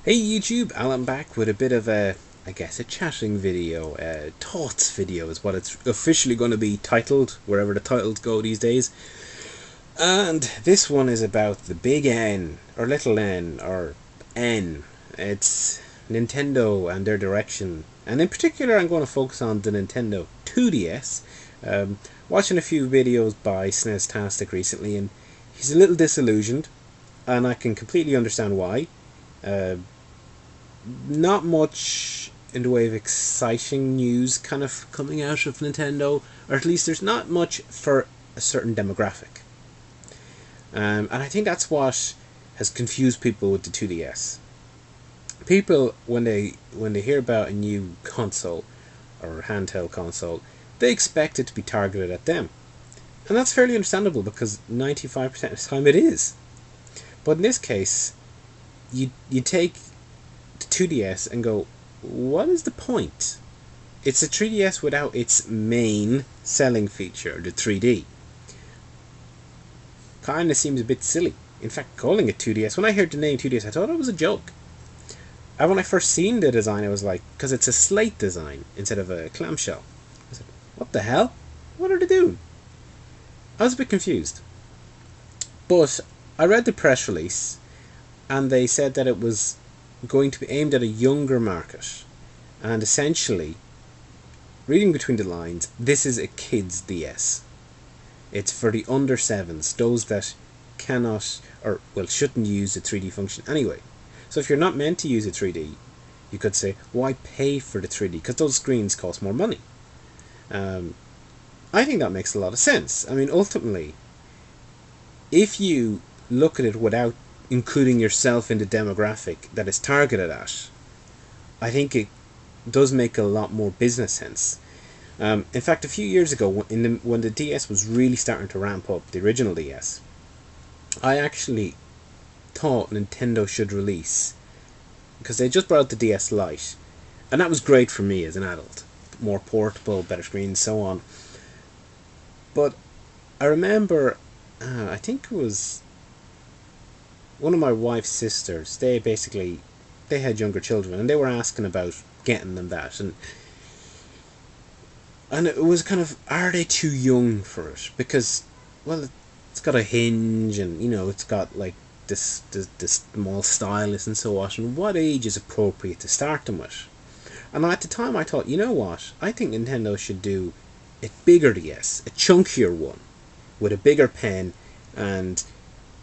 Hey YouTube, Alan back with a bit of I guess, a chatting video, thoughts video is what it's officially going to be titled, wherever the titles go these days. And this one is about the big N, or little n, or N. It's Nintendo and their direction. And in particular, I'm going to focus on the Nintendo 2DS. Watching a few videos by SNEStastic recently, and he's a little disillusioned, and I can completely understand why. Not much in the way of exciting news kind of coming out of Nintendo, or at least there's not much for a certain demographic. And I think that's what has confused people with the 2DS. People, when they hear about a new console or handheld console, they expect it to be targeted at them. And that's fairly understandable because 95% of the time it is. But in this case, you take the 2DS and go, what is the point? It's a 3DS without its main selling feature, the 3D. Kinda seems a bit silly. In fact, calling it 2DS, when I heard the name 2DS, I thought it was a joke. And when I first seen the design, I was like, because it's a slate design instead of a clamshell. I said, what the hell? What are they doing? I was a bit confused. But I read the press release, and they said that it was going to be aimed at a younger market, and essentially, reading between the lines, this is a kid's DS. It's for the under 7s, those that cannot or shouldn't use the 3D function anyway. So if you're not meant to use a 3D, you could say, why pay for the 3D? Because those screens cost more money. I think that makes a lot of sense. I mean, ultimately, if you look at it without including yourself in the demographic that it's targeted at, I think it does make a lot more business sense. In fact, a few years ago, when the DS was really starting to ramp up, the original DS, I actually thought Nintendo should release, because they just brought out the DS Lite, and that was great for me as an adult. More portable, better screens, so on. But I remember, I think it was one of my wife's sisters, they had younger children, and they were asking about getting them that, and it was kind of, are they too young for it? Because, well, it's got a hinge, and it's got like this small stylus and so on, and what age is appropriate to start them with? And at the time I thought, you know what, I think Nintendo should do a bigger DS, a chunkier one, with a bigger pen and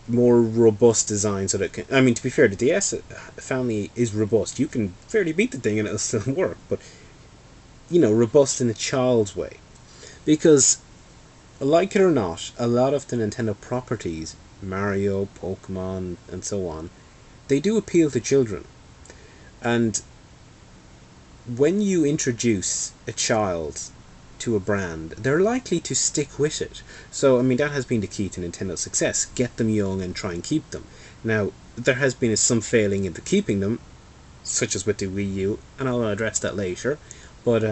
more robust design, so that it can, I mean, to be fair, the DS family is robust. You can fairly beat the thing and it'll still work, but robust in a child's way. Because, like it or not, a lot of the Nintendo properties, Mario, Pokemon, and so on, they do appeal to children. And when you introduce a child to a brand, they're likely to stick with it. So, I mean, that has been the key to Nintendo's success. Get them young and try and keep them. Now, there has been some failing into keeping them, such as with the Wii U, and I'll address that later. But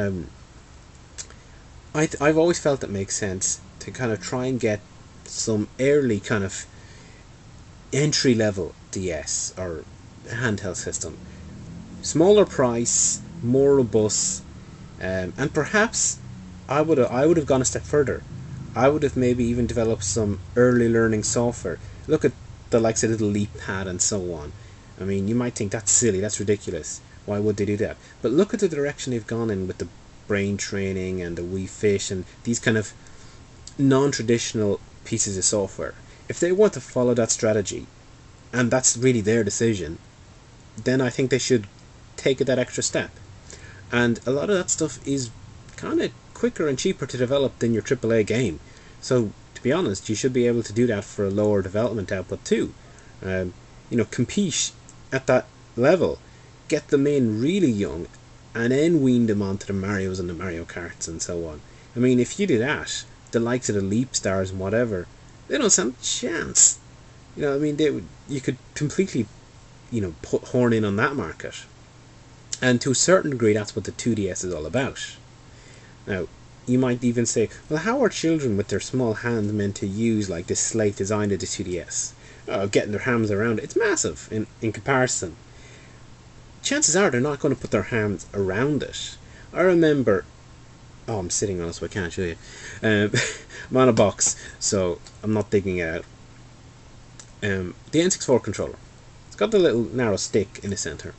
I've always felt it makes sense to kind of try and get some early kind of entry-level DS or handheld system. Smaller price, more robust, and perhaps I would have gone a step further. I would have maybe even developed some early learning software. Look at the likes of Little Leap Pad and so on. I mean, you might think that's silly, that's ridiculous. Why would they do that? But look at the direction they've gone in with the brain training and the Wii Fit and these kind of non-traditional pieces of software. If they want to follow that strategy, and that's really their decision, then I think they should take it that extra step. And a lot of that stuff is kind of quicker and cheaper to develop than your AAA game. So, to be honest, you should be able to do that for a lower development output too. Compete at that level. Get them in really young, and then wean them onto the Marios and the Mario Karts and so on. I mean, if you do that, the likes of the Leap Stars and whatever, they don't stand a chance. I mean, you could completely, put horn in on that market. And to a certain degree, that's what the 2DS is all about. Now, you might even say, well, how are children with their small hands meant to use like this slate design of the 2DS? Getting their hands around it, it's massive in comparison. chances are they're not going to put their hands around it. I remember. Oh, I'm sitting on it, so I can't show you. I'm on a box, so I'm not digging it out. The N64 controller. It's got the little narrow stick in the center.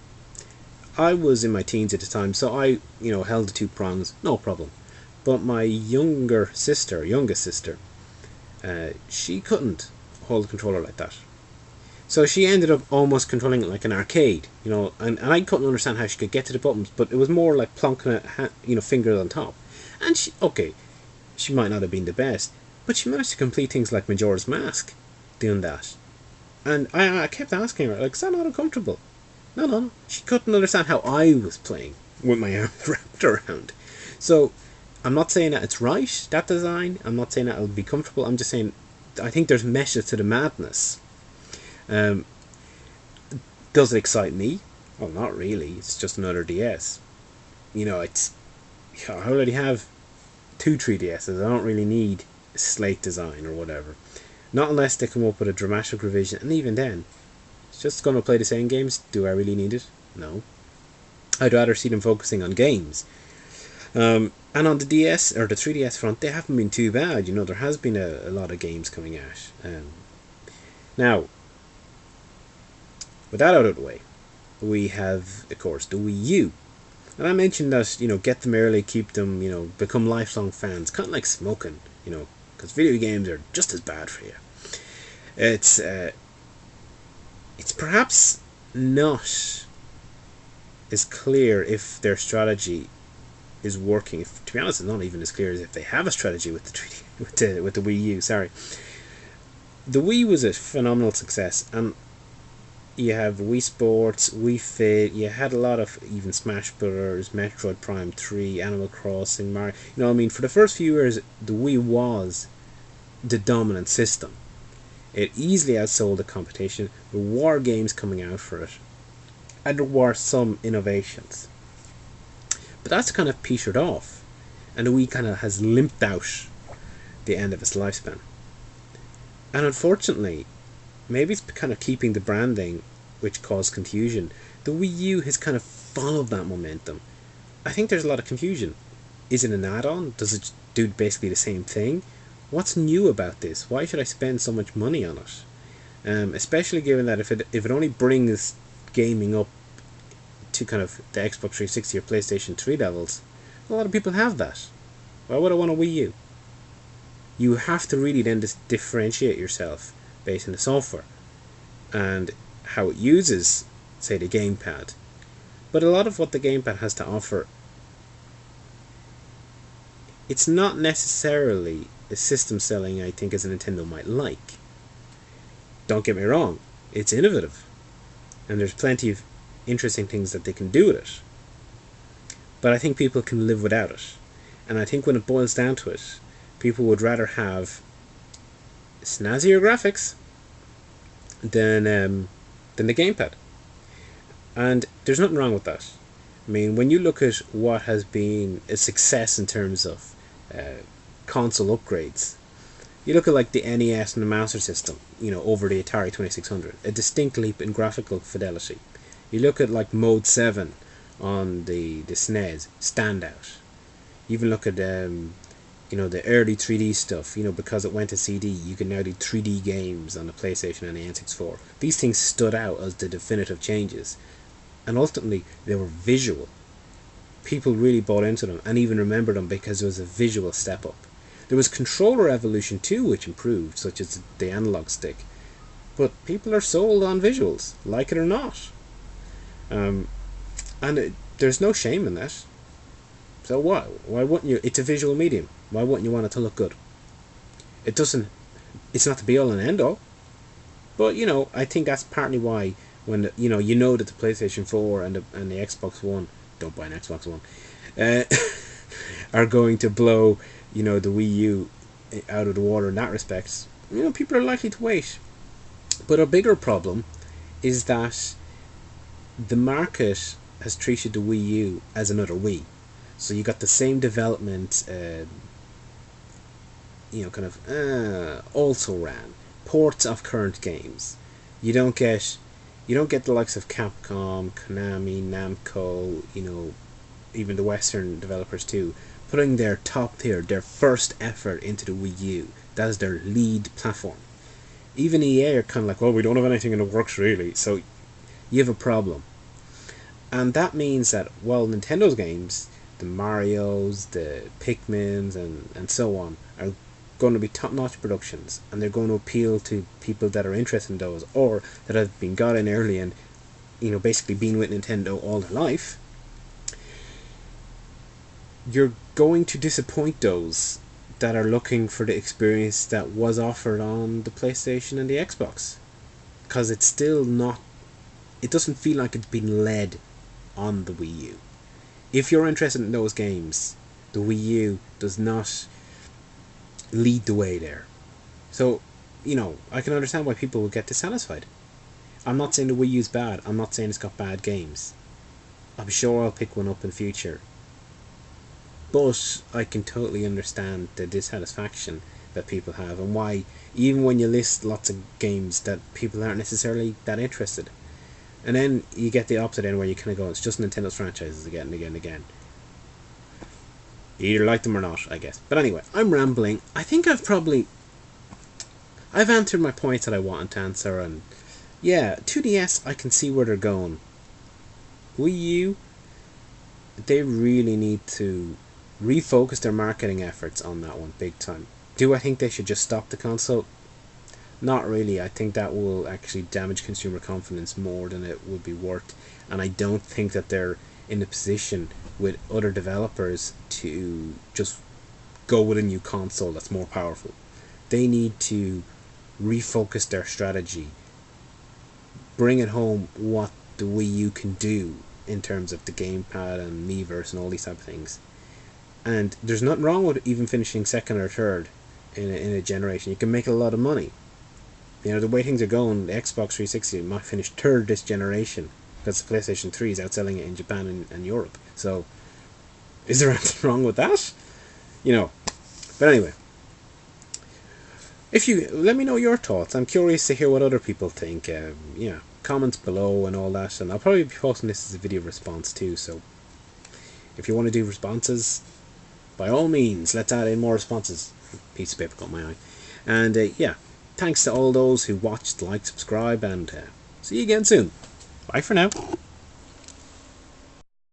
I was in my teens at the time, so I, held the two prongs, no problem. But my youngest sister, she couldn't hold a controller like that. So she ended up almost controlling it like an arcade, and I couldn't understand how she could get to the buttons, but it was more like plonking a finger on top. And she might not have been the best, but she managed to complete things like Majora's Mask doing that. And I kept asking her, like, is that not uncomfortable? No. She couldn't understand how I was playing with my arms wrapped around. So, I'm not saying that it's right, that design. I'm not saying that it'll be comfortable. I'm just saying, I think there's method to the madness. Does it excite me? Well, not really. It's just another DS. I already have two 3DSs. I don't really need a slate design or whatever. Not unless they come up with a dramatic revision, and even then, it's just going to play the same games. Do I really need it? No. I'd rather see them focusing on games. And on the DS, or the 3DS front, they haven't been too bad. There has been a lot of games coming out. Now, with that out of the way, we have, of course, the Wii U. And I mentioned that, get them early, keep them, become lifelong fans. Kind of like smoking, because video games are just as bad for you. It's perhaps not as clear if their strategy is working. To be honest, it's not even as clear as if they have a strategy with the 3D, with the Wii U. Sorry, the Wii was a phenomenal success, and you have Wii Sports, Wii Fit. You had a lot of even Smash Brothers, Metroid Prime 3, Animal Crossing, Mario. For the first few years, the Wii was the dominant system. It easily outsold the competition. There were games coming out for it, and there were some innovations. But that's kind of petered off, and the Wii kind of has limped out the end of its lifespan. And unfortunately, maybe it's kind of keeping the branding, which caused confusion. The Wii U has kind of followed that momentum. I think there's a lot of confusion. Is it an add-on? Does it do basically the same thing? What's new about this? Why should I spend so much money on it? Especially given that if it only brings gaming up to kind of the Xbox 360 or PlayStation 3 levels, a lot of people have that. Why would I want a Wii U? You have to really then differentiate yourself based on the software and how it uses, say, the gamepad. But a lot of what the gamepad has to offer, it's not necessarily a system selling I think as a Nintendo might like. Don't get me wrong, it's innovative, and there's plenty of interesting things that they can do with it. But I think people can live without it. And I think when it boils down to it, people would rather have snazzier graphics than the gamepad. And there's nothing wrong with that. When you look at what has been a success in terms of console upgrades, you look at like the NES and the Master System, over the Atari 2600, a distinct leap in graphical fidelity. You look at like Mode 7 on the SNES, standout. You even look at the early 3D stuff, because it went to CD, you can now do 3D games on the PlayStation and the N64. These things stood out as the definitive changes. And ultimately, they were visual. People really bought into them and even remembered them because it was a visual step up. There was controller evolution too, which improved, such as the analog stick. But people are sold on visuals, like it or not. There's no shame in that. So what? Why wouldn't you? It's a visual medium. Why wouldn't you want it to look good? It's not the be all and end all. But I think that's partly why when that the PlayStation 4 and the Xbox One, don't buy an Xbox One, are going to blow the Wii U out of the water in that respect. People are likely to wait. But a bigger problem is that the market has treated the Wii U as another Wii. So you got the same development, also ran ports of current games. You don't get, You don't get the likes of Capcom, Konami, Namco, even the Western developers too, putting their top tier, their first effort into the Wii U. That is their lead platform. Even EA are kind of like, well, we don't have anything in the works really, so you have a problem. And that means that, well, Nintendo's games, the Marios, the Pikmins, and so on, are going to be top-notch productions, and they're going to appeal to people that are interested in those, or that have been got in early and, basically been with Nintendo all their life. You're going to disappoint those that are looking for the experience that was offered on the PlayStation and the Xbox, because it's still not. It doesn't feel like it's been led on the Wii U. If you're interested in those games, the Wii U does not lead the way there. So, I can understand why people will get dissatisfied. I'm not saying the Wii U's bad. I'm not saying it's got bad games. I'm sure I'll pick one up in future. But I can totally understand the dissatisfaction that people have, and why, even when you list lots of games, that people aren't necessarily that interested. And then you get the opposite end where you kind of go, it's just Nintendo's franchises again and again and again. You either like them or not, I guess. But anyway, I'm rambling. I think I've answered my points that I wanted to answer, and yeah, 2DS, I can see where they're going. Wii U, they really need to refocus their marketing efforts on that one big time. Do I think they should just stop the console? Not really. I think that will actually damage consumer confidence more than it would be worth, and I don't think that they're in a position with other developers to just go with a new console that's more powerful. They need to refocus their strategy, bring it home what the Wii U can do in terms of the gamepad and Miiverse and all these type of things. And there's nothing wrong with even finishing second or third in a generation. You can make a lot of money. The way things are going, the Xbox 360 might finish third this generation because the PlayStation 3 is outselling it in Japan and Europe. So, is there anything wrong with that? But anyway, if you let me know your thoughts, I'm curious to hear what other people think. Comments below and all that, and I'll probably be posting this as a video response too. So, if you want to do responses, by all means, let's add in more responses. Piece of paper caught my eye, and thanks to all those who watched, liked, subscribe, and see you again soon. Bye for now.